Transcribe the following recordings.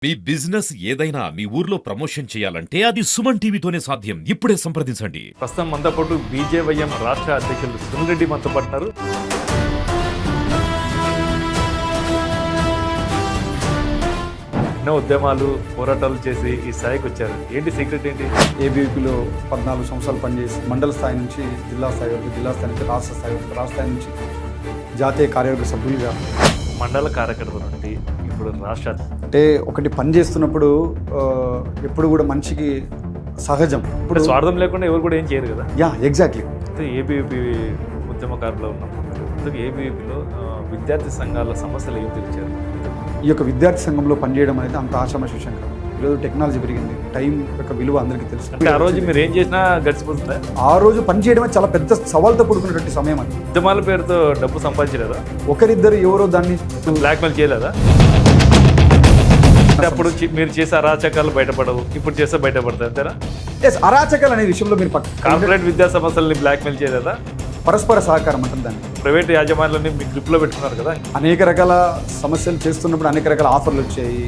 మీ business ఏదైనా మీ ఊర్లో promotion చేయాలంటే అది సుమన్ టీవీతోనే సాధ్యం. ఇప్పుడే సంప్రదించండి. ప్రస్తుతం మనతో పాటు బీజేవైఎం రాష్ట్ర అధ్యక్షులు సునీల్ రెడ్డి మనతో పాటున్నారు. ఎన్నో ఉద్యమాలు పోరాటాలు చేసి ఈ స్థాయికి వచ్చారు. ఏంటి సీక్రెట్ ఏంటి? ఏబీవీపీలో 14 సంవత్సరాలు పనిచేసి మండల స్థాయి నుంచి జిల్లా స్థాయి వరకు, జిల్లా స్థాయి నుంచి రాష్ట్ర స్థాయి వరకు, రాష్ట్ర స్థాయి నుంచి జాతీయ కార్యవర్గ సభ్యులుగా, మండల కార్యకర్తల నుండి ఇప్పుడు రాష్ట్ర అంటే ఒకటి పని చేస్తున్నప్పుడు ఎప్పుడు కూడా మనిషికి సహజం. ఇప్పుడు స్వార్థం లేకుండా ఎవరు కూడా ఏం చేయరు కదా. ఎగ్జాక్ట్లీ. ఏబీవీపీ ఉద్యమకారులు ఉన్నప్పుడు ఏబీవీపీలో విద్యార్థి సంఘాల సమస్యలు ఏం తెలిచారు? ఈ యొక్క విద్యార్థి సంఘంలో పనిచేయడం అనేది అంత ఆషామాషి విషయం కాదు. ఈరోజు టెక్నాలజీ పెరిగింది, టైం యొక్క విలువ అందరికీ తెలుసు. అంటే ఆ రోజు మీరు ఏం చేసినా గడిచిపోతుందా? ఆ రోజు పని చేయడమే చాలా పెద్ద సవాల్తో కూడుకున్నటువంటి సమయం అది. ఉద్యమాల పేరుతో డబ్బు సంపాదించలేదా? ఒకరిద్దరు ఎవరో దాన్ని బ్లాక్మెయిల్ చేయలేదా? అప్పుడు మీరు చేసే అరాచకాలు బయటపడవు, ఇప్పుడు చేస్తే బయటపడతాయి అంతేనా? అరాచకాలు అనే విషయంలో మీరు కార్పొరేట్ విద్యా సంస్థలని బ్లాక్మెయిల్ చేయలేదా? పరస్పర సహకారం అంటుంది దాన్ని. ప్రైవేట్ యాజమాన్యాలని మీ గ్రిప్లో పెట్టుకున్నారు కదా. అనేక రకాల సమస్యలు చేస్తున్నప్పుడు అనేక రకాల ఆఫర్లు వచ్చాయి.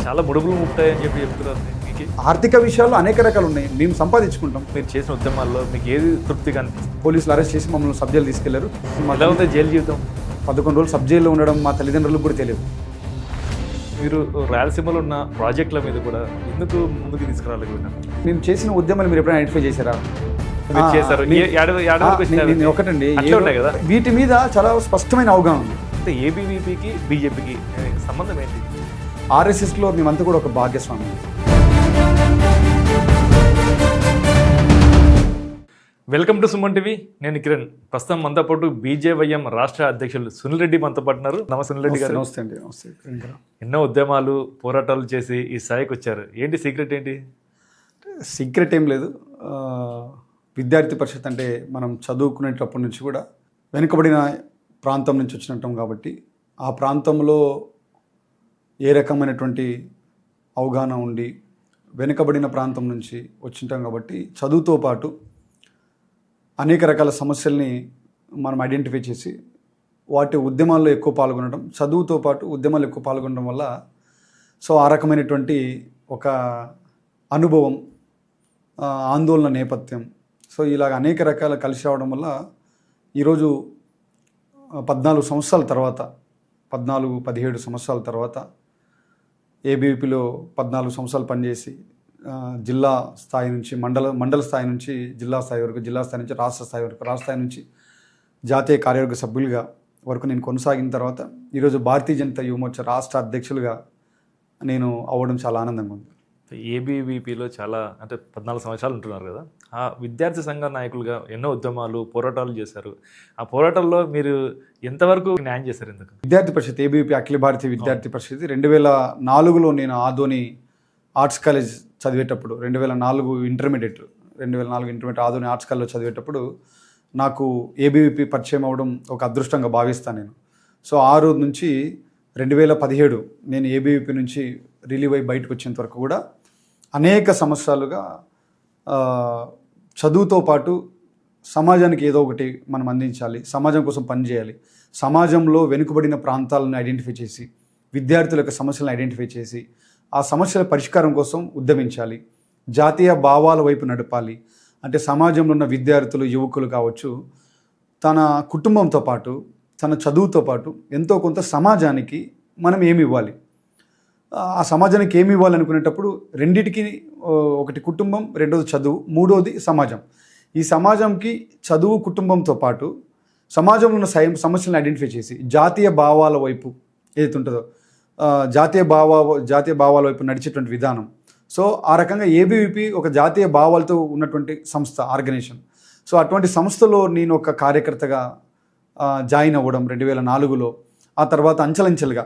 చాలా ముడుపులు ముట్టాయని చెప్తున్నారు. మీకు ఆర్థిక విషయాల్లో అనేక రకాలు ఉన్నాయి. మేము సంపాదించుకుంటాం. మీరు చేసిన ఉద్యమాల్లో మీకు ఏది తృప్తిగా అనిపిస్తుంది? పోలీసులు అరెస్ట్ చేసి మమ్మల్ని సబ్ జైలు తీసుకెళ్లారు. ఎలా ఉంది జైలు జీవితం? 11 రోజులు సబ్ జైల్లో ఉండడం మా తల్లిదండ్రులకు కూడా తెలియదు. మీరు రాయలసీమలో ఉన్న ప్రాజెక్టుల మీద కూడా ఎందుకు ముందుకు తీసుకురాలేకపోయినా? మేము చేసిన ఉద్యమాలు మీరు ఎప్పుడైనా ఐడెంటిఫై చేశారా? చేశారు. ఒకటండి, అట్లా ఉంటాయి కదా. వీటి మీద చాలా స్పష్టమైన అవగాహన ఉంది. అంటే ఏబీవీపీకి బీజేపీకి సంబంధం ఏంటి? ఆర్ఎస్ఎస్లో మేమంతా కూడా ఒక భాగ్యస్వామి. Welcome to Suman TV. నేను కిరణ్. ప్రస్తుతం మనతో పాటు బీజేవైఎం రాష్ట్ర అధ్యక్షులు సునీల్ రెడ్డి మనతో పాటున్నారు. నమస్తే సునీల్ రెడ్డి గారు. నమస్తే అండి. నమస్తే. ఎన్నో ఉద్యమాలు పోరాటాలు చేసి ఈ స్థాయికి వచ్చారు. ఏంటి సీక్రెట్ ఏంటి? సీక్రెట్ ఏం లేదు. విద్యార్థి పరిషత్ అంటే మనం చదువుకునేటప్పటి నుంచి కూడా వెనుకబడిన ప్రాంతం నుంచి వచ్చినట్టాం కాబట్టి ఆ ప్రాంతంలో ఏ రకమైనటువంటి అవగాహన ఉండి వెనుకబడిన ప్రాంతం నుంచి వచ్చింటాం కాబట్టి చదువుతో పాటు అనేక రకాల సమస్యల్ని మనం ఐడెంటిఫై చేసి వాటి ఉద్యమాల్లో ఎక్కువ పాల్గొనడం, చదువుతో పాటు ఉద్యమాలు ఎక్కువ పాల్గొనడం వల్ల సో ఆ రకమైనటువంటి ఒక అనుభవం, ఆందోళన నేపథ్యం, సో ఇలాగ అనేక రకాల కలిసి రావడం వల్ల ఈరోజు 14 సంవత్సరాల తర్వాత 17 సంవత్సరాల తర్వాత ఏబీవీపీలో 14 సంవత్సరాలు పనిచేసి జిల్లా స్థాయి నుంచి మండల స్థాయి నుంచి జిల్లా స్థాయి వరకు, జిల్లా స్థాయి నుంచి రాష్ట్ర స్థాయి వరకు, రాష్ట్ర స్థాయి నుంచి జాతీయ కార్యవర్గ సభ్యులుగా వరకు నేను కొనసాగిన తర్వాత ఈరోజు భారతీయ జనతా యువమోర్చా రాష్ట్ర అధ్యక్షులుగా నేను అవ్వడం చాలా ఆనందంగా ఉంది. ఏబీవీపీలో చాలా అంటే 14 సంవత్సరాలు ఉంటున్నారు కదా. ఆ విద్యార్థి సంఘ నాయకులుగా ఎన్నో ఉద్యమాలు పోరాటాలు చేశారు. ఆ పోరాటాల్లో మీరు ఎంతవరకు న్యాయం చేశారు? ఎందుకు విద్యార్థి పరిషత్ ఏబీవీపీ అఖిల భారతీయ విద్యార్థి పరిషత్ 2004లో నేను ఆదోని ఆర్ట్స్ కాలేజ్ చదివేటప్పుడు 2004 ఇంటర్మీడియట్ ఆదోని ఆర్ట్స్ కాలేజ్లో చదివేటప్పుడు నాకు ఏబీవీపీ పరిచయం అవ్వడం ఒక అదృష్టంగా భావిస్తాను నేను. సో ఆ రోజు నుంచి 2017 నేను ఏబీవీపీ నుంచి రిలీవ్ అయ్యి బయటకు వచ్చేంత వరకు కూడా అనేక సంవత్సరాలుగా చదువుతో పాటు సమాజానికి ఏదో ఒకటి మనం అందించాలి, సమాజం కోసం పనిచేయాలి, సమాజంలో వెనుకబడిన ప్రాంతాలను ఐడెంటిఫై చేసి విద్యార్థుల యొక్క సమస్యలను ఐడెంటిఫై చేసి ఆ సమస్యల పరిష్కారం కోసం ఉద్యమించాలి, జాతీయ భావాల వైపు నడపాలి. అంటే సమాజంలో ఉన్న విద్యార్థులు, యువకులు కావచ్చు, తన కుటుంబంతో పాటు తన చదువుతో పాటు ఎంతో కొంత సమాజానికి మనం ఏమి ఇవ్వాలి, ఆ సమాజానికి ఏమి ఇవ్వాలనుకునేటప్పుడు రెండిటికి, ఒకటి కుటుంబం, రెండోది చదువు, మూడోది సమాజం. ఈ సమాజంకి చదువు కుటుంబంతో పాటు సమాజంలో ఉన్న సమస్యలను ఐడెంటిఫై చేసి జాతీయ భావాల వైపు ఏదైతే ఉంటుందో జాతీయ భావాల వైపు నడిచేటువంటి విధానం. సో ఆ రకంగా ఏబీవీపీ ఒక జాతీయ భావాలతో ఉన్నటువంటి సంస్థ, ఆర్గనైజేషన్. సో అటువంటి సంస్థలో నేను ఒక కార్యకర్తగా జాయిన్ అవ్వడం 2004లో. ఆ తర్వాత అంచెలంచెలుగా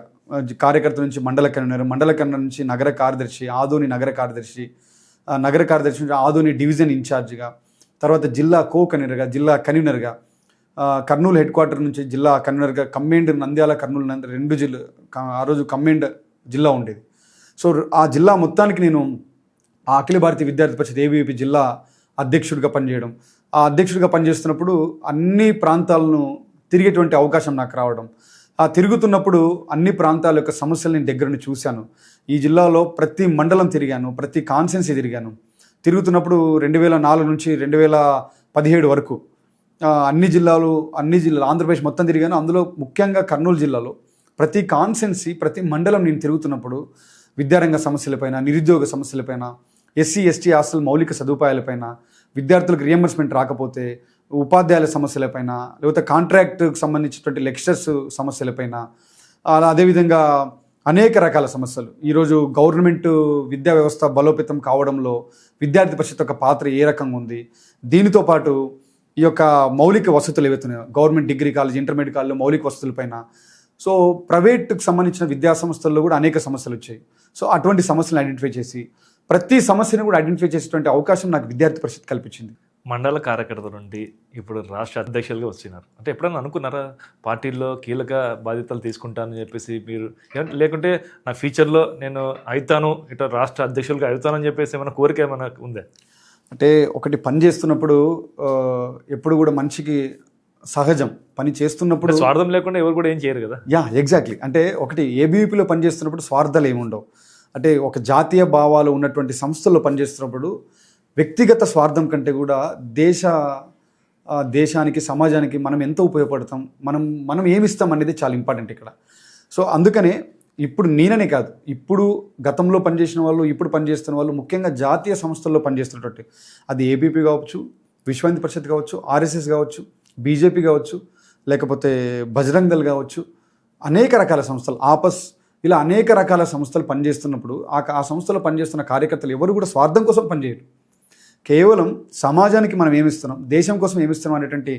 కార్యకర్త నుంచి మండల కన్వీనర్ నుంచి నగర కార్యదర్శి, ఆదోని నగర కార్యదర్శి నుంచి ఆదోని డివిజన్ ఇన్ఛార్జిగా, తర్వాత జిల్లా కన్వీనర్గా, జిల్లా కన్వీనర్గా, కర్నూలు హెడ్ క్వార్టర్ నుంచి జిల్లా కన్వీనర్గా, కమ్మెండ్ నంద్యాల, కర్నూలు 2 జిల్లా, ఆ రోజు కమ్మెండ్ జిల్లా ఉండేది. సో ఆ జిల్లా మొత్తానికి నేను ఆ అఖిల భారతీయ విద్యార్థి పరిషత్ ఏబీవీపీ జిల్లా అధ్యక్షుడిగా పనిచేయడం, ఆ అధ్యక్షుడిగా పనిచేస్తున్నప్పుడు అన్ని ప్రాంతాలను తిరిగేటువంటి అవకాశం నాకు రావడం, ఆ తిరుగుతున్నప్పుడు అన్ని ప్రాంతాల యొక్క సమస్యలు నేను దగ్గర నుండి చూశాను. ఈ జిల్లాలో ప్రతి మండలం తిరిగాను, ప్రతి కాన్స్టెన్సీ తిరిగాను. తిరుగుతున్నప్పుడు 2004 నుంచి 2017 వరకు అన్ని జిల్లాలు ఆంధ్రప్రదేశ్ మొత్తం తిరిగాను. అందులో ముఖ్యంగా కర్నూలు జిల్లాలో ప్రతి కాన్స్టెన్సీ, ప్రతి మండలం నేను తిరుగుతున్నప్పుడు విద్యారంగ సమస్యలపైన, నిరుద్యోగ సమస్యలపైన, ఎస్సీ ఎస్టీ హాస్టల్ మౌలిక సదుపాయాలపైన, విద్యార్థులకు రియంబర్స్మెంట్ రాకపోతే ఉపాధ్యాయుల సమస్యలపైన, లేకపోతే కాంట్రాక్ట్కి సంబంధించినటువంటి లెక్చరర్స్ సమస్యలపైన, అదేవిధంగా అనేక రకాల సమస్యలు. ఈరోజు గవర్నమెంట్ విద్యా వ్యవస్థ బలోపేతం కావడంలో విద్యార్థి పరిషత్ యొక్క పాత్ర ఏ రకంగా ఉంది, దీనితో పాటు ఈ యొక్క మౌలిక వసతులు ఏవైతున్నాయో government degree college, intermediate college మౌలిక వసతులపైన, సో ప్రైవేట్కి సంబంధించిన విద్యా సంస్థల్లో కూడా అనేక సమస్యలు వచ్చాయి. సో అటువంటి సమస్యలను ఐడెంటిఫై చేసి ప్రతి సమస్యను కూడా ఐడెంటిఫై చేసేటువంటి అవకాశం నాకు విద్యార్థి పరిషత్ కల్పించింది. మండల కార్యకర్త నుండి ఇప్పుడు రాష్ట్ర అధ్యక్షులుగా వచ్చినారు. అంటే ఎప్పుడైనా అనుకున్నారా పార్టీల్లో కీలక బాధ్యతలు తీసుకుంటానని చెప్పేసి మీరు, లేకుంటే నా ఫ్యూచర్లో నేను అవుతాను ఇట్లా రాష్ట్ర అధ్యక్షులుగా అవుతానని చెప్పేసి ఏమైనా కోరిక ఏమైనా ఉందా? అంటే ఒకటి పని చేస్తున్నప్పుడు ఎప్పుడు కూడా మనిషికి సహజం, పని చేస్తున్నప్పుడు స్వార్థం లేకుండా ఎవరు కూడా ఏం చేయరు కదా. ఎగ్జాక్ట్లీ. అంటే ఒకటి ఏబీవీపీలో పనిచేస్తున్నప్పుడు స్వార్థాలు ఏముండవు. అంటే ఒక జాతీయ భావాలు ఉన్నటువంటి సంస్థల్లో పనిచేస్తున్నప్పుడు వ్యక్తిగత స్వార్థం కంటే కూడా దేశానికి, సమాజానికి మనం ఎంత ఉపయోగపడతాం, మనం ఏమిస్తాం అనేది చాలా ఇంపార్టెంట్ ఇక్కడ. సో అందుకనే ఇప్పుడు నేననే కాదు, ఇప్పుడు గతంలో పనిచేసిన వాళ్ళు, ఇప్పుడు పనిచేస్తున్న వాళ్ళు, ముఖ్యంగా జాతీయ సంస్థల్లో పనిచేస్తున్నటువంటి, అది ఏబీపీ కావచ్చు, విశ్వ హిందూ పరిషత్ కావచ్చు, ఆర్ఎస్ఎస్ కావచ్చు, బీజేపీ కావచ్చు, లేకపోతే బజరంగ్ దళ్ కావచ్చు, అనేక రకాల సంస్థలు, ఆపస్, ఇలా అనేక రకాల సంస్థలు పనిచేస్తున్నప్పుడు ఆ సంస్థలో పనిచేస్తున్న కార్యకర్తలు ఎవరు కూడా స్వార్థం కోసం పనిచేయరు. కేవలం సమాజానికి మనం ఏమిస్తున్నాం, దేశం కోసం ఏమిస్తున్నాం అనేటువంటి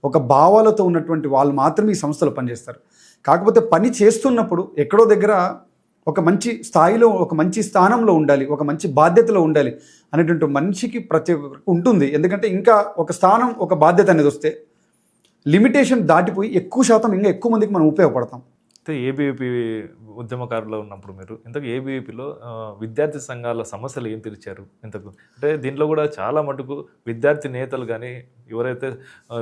ఒక భావాలతో ఉన్నటువంటి వాళ్ళు మాత్రమే ఈ సంస్థలో పనిచేస్తారు. కాకపోతే పని చేస్తున్నప్పుడు ఎక్కడో దగ్గర ఒక మంచి స్థాయిలో, ఒక మంచి స్థానంలో ఉండాలి, ఒక మంచి బాధ్యతలో ఉండాలి అనేటువంటి మనిషికి ప్రతి ఉంటుంది. ఎందుకంటే ఇంకా ఒక స్థానం, ఒక బాధ్యత అనేది వస్తే లిమిటేషన్ దాటిపోయి ఎక్కువ శాతం ఇంకా ఎక్కువ మందికి మనం ఉపయోగపడతాం. అయితే ఏబీవీపీ ఉద్యమకారులో ఉన్నప్పుడు మీరు ఇంతకు ఏబీవీపీలో విద్యార్థి సంఘాల సమస్యలు ఏం తీర్చారు ఇంతకు? అంటే దీంట్లో కూడా చాలా మటుకు విద్యార్థి నేతలు కానీ ఎవరైతే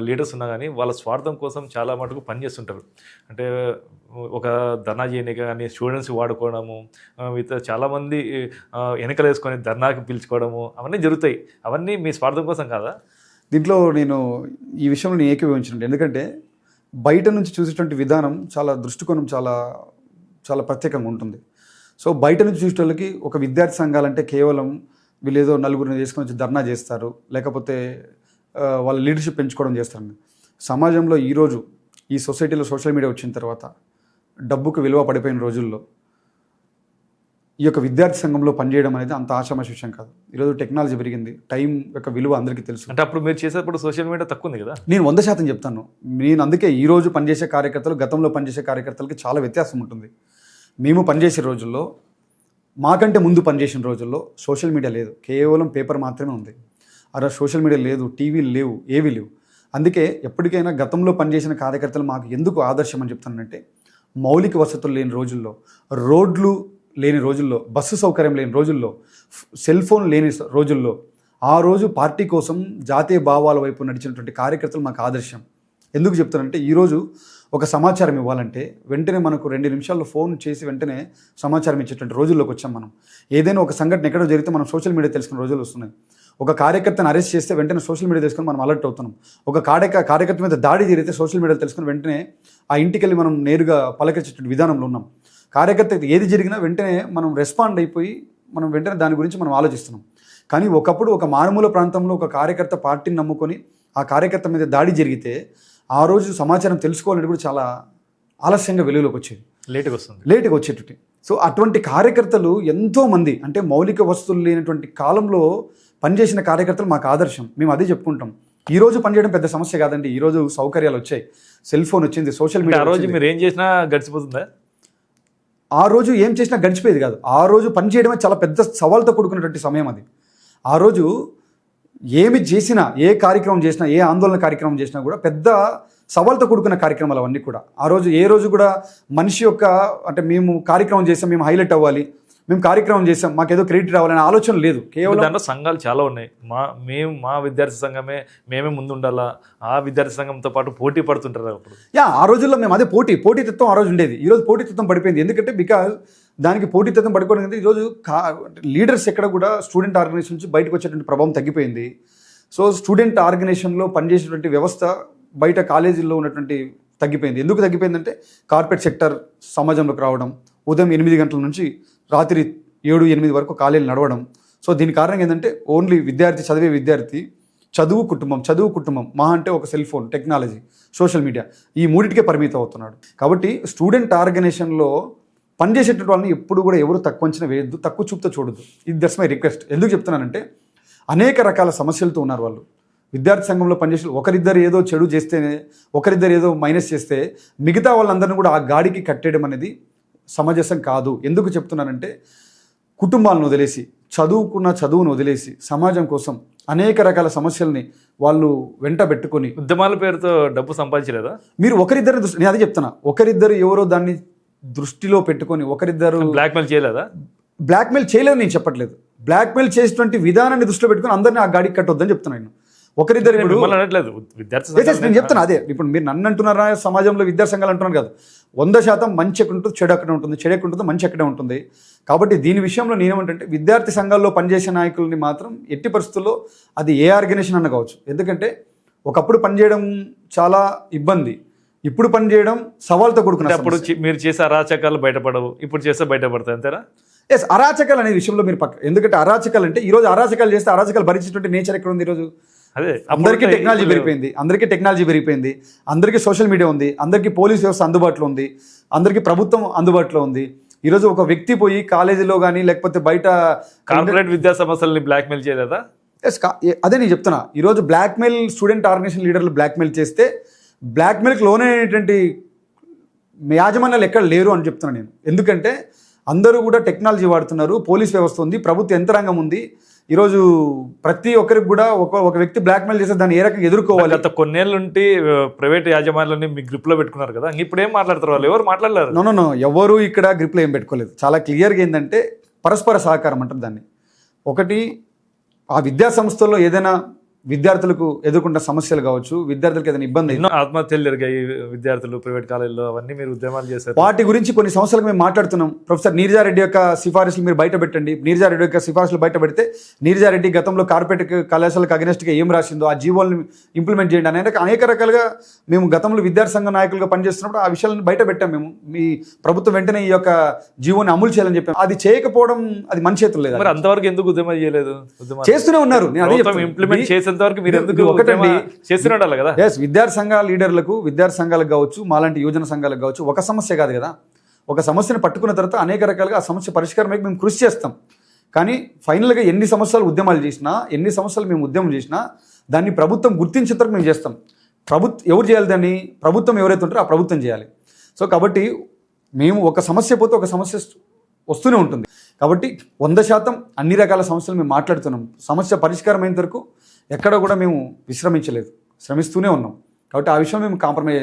లీడర్స్ ఉన్నా కానీ వాళ్ళ స్వార్థం కోసం చాలా మటుకు పనిచేస్తుంటారు. అంటే ఒక ధర్నా కానీ స్టూడెంట్స్ వాడుకోవడము, చాలామంది వెనకలు వేసుకొని ధర్నాకి పిలుచుకోవడము అవన్నీ జరుగుతాయి. అవన్నీ మీ స్వార్థం కోసం కాదా? దీంట్లో నేను ఈ విషయంలో నేను ఏకీభవించినట్టు, ఎందుకంటే బయట నుంచి చూసేటువంటి విధానం చాలా దృష్టికోణం చాలా చాలా ప్రత్యేకంగా ఉంటుంది. సో బయట నుంచి చూసే వాళ్ళకి ఒక విద్యార్థి సంఘాలంటే కేవలం వీళ్ళు ఏదో నలుగురిని చేసుకొని వచ్చి ధర్నా చేస్తారు, లేకపోతే వాళ్ళ లీడర్షిప్ పెంచుకోవడం చేస్తారండి. సమాజంలో ఈరోజు ఈ సొసైటీలో సోషల్ మీడియా వచ్చిన తర్వాత డబ్బుకు విలువ పడిపోయిన రోజుల్లో ఈ యొక్క విద్యార్థి సంఘంలో పనిచేయడం అనేది అంత ఆషామాషి విషయం కాదు. ఈరోజు టెక్నాలజీ పెరిగింది, టైం యొక్క విలువ అందరికీ తెలుసు. అంటే అప్పుడు మీరు చేసేటప్పుడు సోషల్ మీడియా తక్కువ ఉంది కదా? నేను 100% చెప్తాను. నేను అందుకే ఈరోజు పనిచేసే కార్యకర్తలు, గతంలో పనిచేసే కార్యకర్తలకి చాలా వ్యత్యాసం ఉంటుంది. మేము పనిచేసే రోజుల్లో, మాకంటే ముందు పనిచేసిన రోజుల్లో సోషల్ మీడియా లేదు, కేవలం పేపర్ మాత్రమే ఉంది. అలా సోషల్ మీడియా లేదు, టీవీలు లేవు, ఏవి లేవు. అందుకే ఎప్పటికైనా గతంలో పనిచేసిన కార్యకర్తలు మాకు ఎందుకు ఆదర్శం అని చెప్తానంటే, మౌలిక వసతులు లేని రోజుల్లో, రోడ్లు లేని రోజుల్లో, బస్సు సౌకర్యం లేని రోజుల్లో, సెల్ ఫోన్ లేని రోజుల్లో, ఆ రోజు పార్టీ కోసం జాతీయ భావాల వైపు నడిచినటువంటి కార్యకర్తలు మాకు ఆదర్శం. ఎందుకు చెప్తానంటే, ఈరోజు ఒక సమాచారం ఇవ్వాలంటే వెంటనే మనకు 2 నిమిషాల్లో ఫోన్ చేసి వెంటనే సమాచారం ఇచ్చేటువంటి రోజుల్లోకి వచ్చాం మనం. ఏదైనా ఒక సంఘటన ఎక్కడో జరిగితే మనం సోషల్ మీడియా తెలుసుకునే రోజులు వస్తున్నాయి. ఒక కార్యకర్తను అరెస్ట్ చేస్తే వెంటనే సోషల్ మీడియా తెలుసుకొని మనం అలర్ట్ అవుతున్నాం. ఒక కార్యకర్త మీద దాడి జరిగితే సోషల్ మీడియా తెలుసుకొని వెంటనే ఆ ఇంటికి వెళ్ళి మనం నేరుగా పలకరించేటువంటి విధానంలో ఉన్నాం. కార్యకర్త ఏది జరిగినా వెంటనే మనం రెస్పాండ్ అయిపోయి మనం వెంటనే దాని గురించి మనం ఆలోచిస్తున్నాం. కానీ ఒకప్పుడు ఒక మారుమూల ప్రాంతంలో ఒక కార్యకర్త పార్టీని నమ్ముకొని ఆ కార్యకర్త మీద దాడి జరిగితే ఆ రోజు సమాచారం తెలుసుకోవాలంటే కూడా చాలా ఆలస్యంగా వెలుగులోకి వచ్చేది, లేటుగా వచ్చేటట్టు. సో అటువంటి కార్యకర్తలు ఎంతోమంది, అంటే మౌలిక వసతులు లేనటువంటి కాలంలో పనిచేసిన కార్యకర్తలు మాకు ఆదర్శం. మేము అదే చెప్పుకుంటాం. ఈ రోజు పనిచేయడం పెద్ద సమస్య కాదండి. ఈ రోజు సౌకర్యాలు వచ్చాయి, సెల్ ఫోన్ వచ్చింది, సోషల్ మీడియా. ఆ రోజు మీరు ఏం చేసినా గడిచిపోతుందా? ఆ రోజు ఏం చేసినా గడిచిపోయేది కాదు. ఆ రోజు పనిచేయడమే చాలా పెద్ద సవాల్తో కూడుకున్నటువంటి సమయం అది. ఆ రోజు ఏమి చేసినా, ఏ కార్యక్రమం చేసినా, ఏ ఆందోళన కార్యక్రమం చేసినా కూడా పెద్ద సవాల్తో కూడుకున్న కార్యక్రమాలు అవన్నీ కూడా. ఆ రోజు ఏ రోజు కూడా మనిషి యొక్క, అంటే మేము కార్యక్రమం చేసాం, మేము హైలైట్ అవ్వాలి, మేము కార్యక్రమం చేసాం, మాకేదో క్రెడిట్ రావాలనే ఆలోచన లేదు. కేవలం దాంట్లో సంఘాలు చాలా ఉన్నాయి. మా విద్యార్థి సంఘమే మేమే ముందు ఉండాలా, ఆ విద్యార్థి సంఘంతో పాటు పోటీ పడుతుంటారు అప్పుడు. ఆ రోజుల్లో మేము అదే పోటీతత్వం ఆ రోజు ఉండేది. ఈరోజు పోటీతత్వం పడిపోయింది. ఎందుకంటే బికాజ్ దానికి పోటీతత్వం పడిపోయింది. ఈరోజు లీడర్స్ ఎక్కడ కూడా స్టూడెంట్ ఆర్గనైజేషన్ నుంచి బయటకు వచ్చేటువంటి ప్రభావం తగ్గిపోయింది. సో స్టూడెంట్ ఆర్గనైజేషన్లో పనిచేసేటువంటి వ్యవస్థ బయట కాలేజీల్లో ఉన్నటువంటి తగ్గిపోయింది. ఎందుకు తగ్గిపోయిందంటే కార్పొరేట్ సెక్టర్ సమాజంలోకి రావడం, ఉదయం 8 గంటల నుంచి రాత్రి 7-8 వరకు కాలేజీలు నడవడం. సో దీని కారణంగా ఏంటంటే ఓన్లీ చదివే విద్యార్థి చదువు కుటుంబం మహా అంటే ఒక cell phone, technology, social media, ఈ మూడింటికే పరిమితం అవుతున్నాడు. కాబట్టి స్టూడెంట్ ఆర్గనైజేషన్లో పనిచేసేటువంటి వాళ్ళని ఎప్పుడు కూడా ఎవరు తక్కువ అంచనా వేయద్దు, తక్కువ చూపుతో చూడద్దు. ఇది దట్స్ మై రిక్వెస్ట్. ఎందుకు చెప్తున్నానంటే అనేక రకాల సమస్యలతో ఉన్నారు వాళ్ళు. విద్యార్థి సంఘంలో పనిచేసే ఒకరిద్దరు ఏదో చెడు చేస్తేనే, ఒకరిద్దరు ఏదో మైనస్ చేస్తే మిగతా వాళ్ళందరినీ కూడా ఆ గాడికి కట్టేయడం అనేది సమంజసం కాదు. ఎందుకు చెప్తున్నానంటే కుటుంబాలను వదిలేసి, చదువును వదిలేసి సమాజం కోసం అనేక రకాల సమస్యల్ని వాళ్ళు వెంట పెట్టుకొని ఉద్యమాల పేరుతో డబ్బు సంపాదించలేదా మీరు? ఒకరిద్దరు నేను అదే చెప్తున్నా, ఒకరిద్దరు ఎవరో దాన్ని దృష్టిలో పెట్టుకొని ఒకరిద్దరు బ్లాక్మెయిల్ చేయలేదా? బ్లాక్మెయిల్ చేయలేదు నేను చెప్పట్లేదు. బ్లాక్మెయిల్ చేసేటువంటి విధానాన్ని దృష్టిలో పెట్టుకొని అందరినీ ఆ గాడికి కట్టొద్దని చెప్తున్నాను నేను. ఒకరిద్దరు ఇప్పుడు అనట్లేదు విద్యార్థి నేను చెప్తున్నా అదే. ఇప్పుడు మీరు నన్ను అంటున్నారా, సమాజంలో విద్యార్థి సంఘాలు అంటున్నారు కాదు. 100% మంచి ఎక్కడ ఉంటుంది, చెడు అక్కడే ఉంటుంది, చెడు ఎక్కడ ఉంటుందో మంచి అక్కడే ఉంటుంది. కాబట్టి దీని విషయంలో నేనేమంటే విద్యార్థి సంఘాల్లో పనిచేసే నాయకుల్ని మాత్రం ఎట్టి పరిస్థితుల్లో అది ఏ ఆర్గనైజేషన్ అన్న కావచ్చు. ఎందుకంటే ఒకప్పుడు పనిచేయడం చాలా ఇబ్బంది, ఇప్పుడు పనిచేయడం సవాల్తో కూడుకున్న. అప్పుడు మీరు చేసే అరాచకాలు బయటపడవు, ఇప్పుడు చేస్తే బయటపడతాయి అంతేనా? అరాచకాలు అనే విషయంలో మీరు ఎందుకంటే అరాచకాలు అంటే ఈరోజు అరాచకాలు చేస్తే అరాచకాలు భరించేటువంటి నేచర్ ఎక్కడ ఉంది ఈరోజు? అదే అందరికీ టెక్నాలజీ పెరిగిపోయింది, అందరికీ సోషల్ మీడియా ఉంది, అందరికీ పోలీస్ వ్యవస్థ అందుబాటులో ఉంది, అందరికీ ప్రభుత్వం అందుబాటులో ఉంది. ఈరోజు ఒక వ్యక్తి పోయి కాలేజీలో కానీ లేకపోతే బయట కార్పొరేట్ విద్యా సంస్థల్ని బ్లాక్మెయిల్ చేయలేదా? అదే నేను చెప్తున్నా. ఈరోజు బ్లాక్మెయిల్ స్టూడెంట్ ఆర్గనైజేషన్ లీడర్లు బ్లాక్మెయిల్ చేస్తే బ్లాక్మెయిల్కి లోనైనటువంటి యాజమాన్యాలు ఎక్కడ లేరు అని చెప్తున్నాను నేను. ఎందుకంటే అందరూ కూడా టెక్నాలజీ వాడుతున్నారు, పోలీస్ వ్యవస్థ ఉంది, ప్రభుత్వ యంత్రాంగం ఉంది. ఈరోజు ప్రతి ఒక్కరికి కూడా ఒక వ్యక్తి బ్లాక్మెయిల్ చేస్తే దాన్ని ఏ రకంగా ఎదుర్కోవాలి. గత కొన్నేళ్ళ నుండి ప్రైవేట్ యాజమాన్యాలని మీ గ్రిప్ లో పెట్టుకున్నారు కదా, ఇప్పుడు ఏం మాట్లాడతారు వాళ్ళు? ఎవరు మాట్లాడలేరు. నో ఎవరు ఇక్కడ గ్రిప్లో ఏం పెట్టుకోలేదు. చాలా క్లియర్గా ఏంటంటే పరస్పర సహకారం అంటారు దాన్ని. ఒకటి ఆ విద్యా సంస్థల్లో ఏదైనా విద్యార్థులకు ఎదుర్కొంటున్న సమస్యలు కావచ్చు, విద్యార్థులకు ఏదైనా ఇబ్బంది, ఎన్నో ఆత్మహత్యలు జరిగాయి విద్యార్థులు ప్రైవేట్ కాలేజీలో, అవన్నీ మీరు ఉద్యమాలు చేశారు. వాటి గురించి కొన్ని సంవత్సరాలకు మేము మాట్లాడుతున్నాం. ప్రొఫెసర్ నీరజారెడ్డి యొక్క సిఫారసులు మీరు బయట పెట్టండి. నీరజారెడ్డి యొక్క సిఫారసులు బయట పెడితే నీరజారెడ్డి గతంలో కార్పొరేట్ కళాశాలకు అగెనెస్ట్గా ఏం రాసిందో ఆ జీవోల్ని ఇంప్లిమెంట్ చేయండి అని అనేక రకాలుగా మేము గతంలో విద్యార్థి సంఘ నాయకులుగా పనిచేస్తున్నప్పుడు ఆ విషయాలను బయట పెట్టాం. మేము మీ ప్రభుత్వం వెంటనే ఈ యొక్క జీవోని అమలు చేయాలని చెప్పాం. అది చేయకపోవడం అది మన చేతులు లేదు. మరి అంతవరకు ఎందుకు ఉద్యమం చేయలేదు? చేస్తూనే ఉన్నారు. నేను అదే ఇంప్లిమెంట్ చేసేంత వరకు మీరు ఎందుకు ఒకటండి చేస్తున్నాడు కదా. విద్యార్థి సంఘాల లీడర్లకు, విద్యార్థి సంఘాలకు కావచ్చు, మాలాంటి యువజన సంఘాలకు కావచ్చు, ఒక సమస్య కాదు కదా. ఒక సమస్యను పట్టుకున్న తర్వాత అనేక రకాలుగా ఆ సమస్య పరిష్కారమై మేము కృషి చేస్తాం. కానీ ఫైనల్గా ఎన్ని సంవత్సరాలు ఉద్యమాలు చేసినా, ఎన్ని సంవత్సరాలు మేము ఉద్యమం చేసినా దాన్ని ప్రభుత్వం గుర్తించేంత వరకు మేము చేస్తాం. ఎవరు చేయాలి దాన్ని? ప్రభుత్వం ఎవరైతే ఉంటారో ఆ ప్రభుత్వం చేయాలి. సో కాబట్టి మేము ఒక సమస్య పోతే ఒక సమస్య వస్తూనే ఉంటుంది. కాబట్టి 100% అన్ని రకాల సమస్యలు మేము మాట్లాడుతున్నాం. సమస్య పరిష్కారం అయిన వరకు ఎక్కడ కూడా మేము విశ్రమించలేదు, శ్రమిస్తూనే ఉన్నాం. కాబట్టి ఆ విషయం మేము కాంప్రమైజ్